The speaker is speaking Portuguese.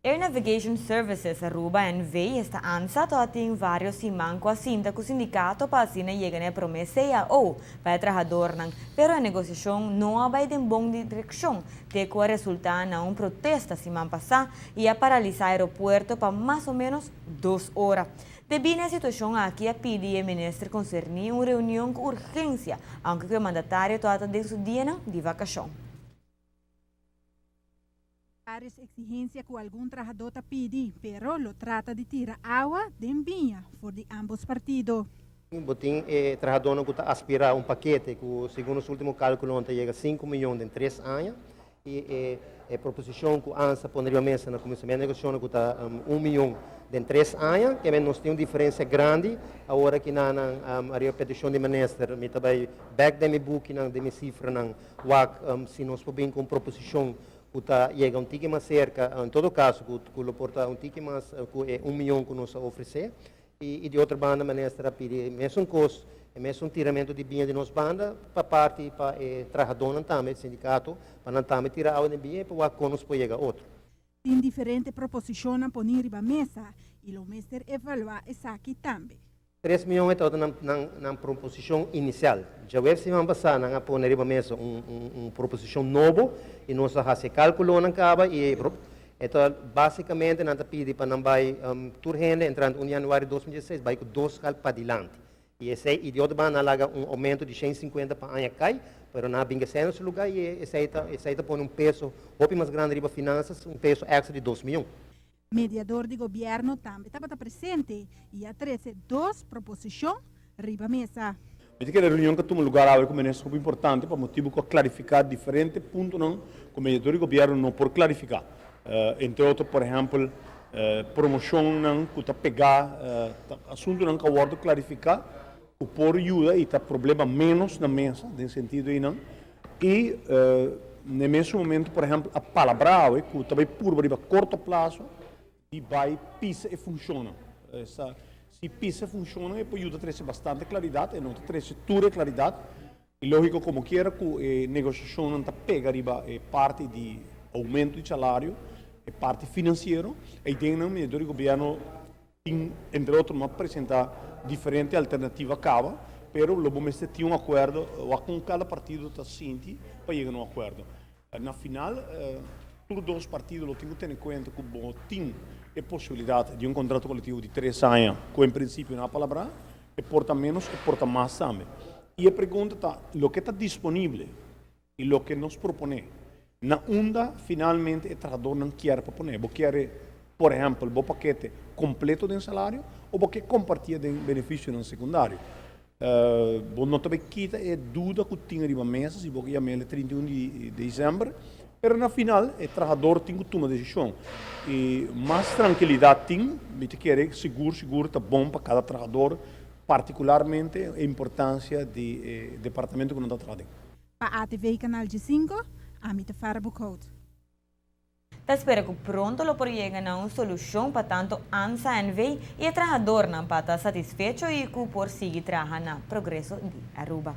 Air Navigation Services Aruba NV está ansado a ter vários simanco assim com o sindicato para assim chegar a promessa ou para o trabalhador pero a negociação não vai em boa direção te que resultar na protesta semana passada e a paralisar o aeroporto para mais ou menos 2 horas. Devido à situação aqui, a pedi ao ministro concernido uma reunião com urgência, aunque o mandatário trata de seu dia de vacação. Várias exigências que algum trabalhador pede, pero lo trata de tirar água de vinha por de ambos partidos. Botim trabalhador que aspira um paquete que, segundo os últimos cálculos, chega a 5 milhões em 3 anos e a proposição que a ANSA poderia mesa na comissão de negociação que está 1 milhão em 3 anos, que nós temos uma diferença grande, agora que na repetição de ministro, me também back de meu book, de minha cifra, se nós podemos com proposição que chega um tique mais cerca, em todo caso, que o porta um tique mais, que é 1 milhão que nos oferecer, e de outra banda, a ministra pede mesmo custo, mesmo tiramento de bem de nossa banda, para parte, para trabalhador também, sindicato, para também tirar a bem, para que nos pode chegar outro. Tem diferentes proposições para pôr na mesa, e o mestre evaluar essa aqui também. 3 milhões é toda na proposição inicial. Já veio semana passada, nós pôr na mesa uma proposição nova, e nós fazemos cálculo na caba, e então, basicamente, nós pedimos para não vai turrende, entrando em janeiro de 2016, vai com 2 cal para adiante. E esse idiota vai dar aumento de 150 para a cai, mas não vinga sem esse lugar, e esse aí põe peso, roupa mais grande para finanças, peso extra de 2 milhões. Mediador de governo também estava presente e a 2 proposições riba mesa. Dice que a reunião que toma lugar agora é super importante para motivo de clarificar diferentes pontos que o mediador de governo não pode clarificar. Entre outros, por exemplo, promoção que está pegar assunto não que o outro clarificar, o por ajuda e está problema menos na mesa, nesse sentido aí não. E no mesmo momento, por exemplo, a palavra que também por a curto prazo e vai pisa e funciona. Se pisa e funciona, ajuda a trazer bastante claridade, e não traz toda claridade. E lógico, como quiera, que a negociação não está pega parte de aumento de salário, parte financeira, e tem o mediador do governo, entre outros, apresentar diferentes alternativas acaba, pero o momento tem um acordo, com cada partido está ciente para chegar a um acordo. Na final, todos os partidos têm que ter em conta que tem a possibilidade de um contrato coletivo de 3 anos, que em princípio não há palavra, e porta menos e porta mais também. E a pergunta está, o que está disponível e o que nos propõe, na onda, finalmente, o trabalhador não quer proponer. Você quer, por exemplo, o paquete completo de salário ou você compartilha de benefício no secundário. Você não também quita a dúvida que tinha de mesa, se você chama ele 31 de dezembro, mas na final, o trabalhador tem que tomar decisão. E mais tranquilidade tem, você quer seguro, está bom para cada trabalhador, particularmente a importância do departamento que não está trabalhando. Para a TV Canal G5, Amita Farabucout. Espero que pronto lo llegar a uma solução para tanto ANSA NV e o trabalhador não para estar satisfeito e que por seguir trabalhando no progresso de Aruba.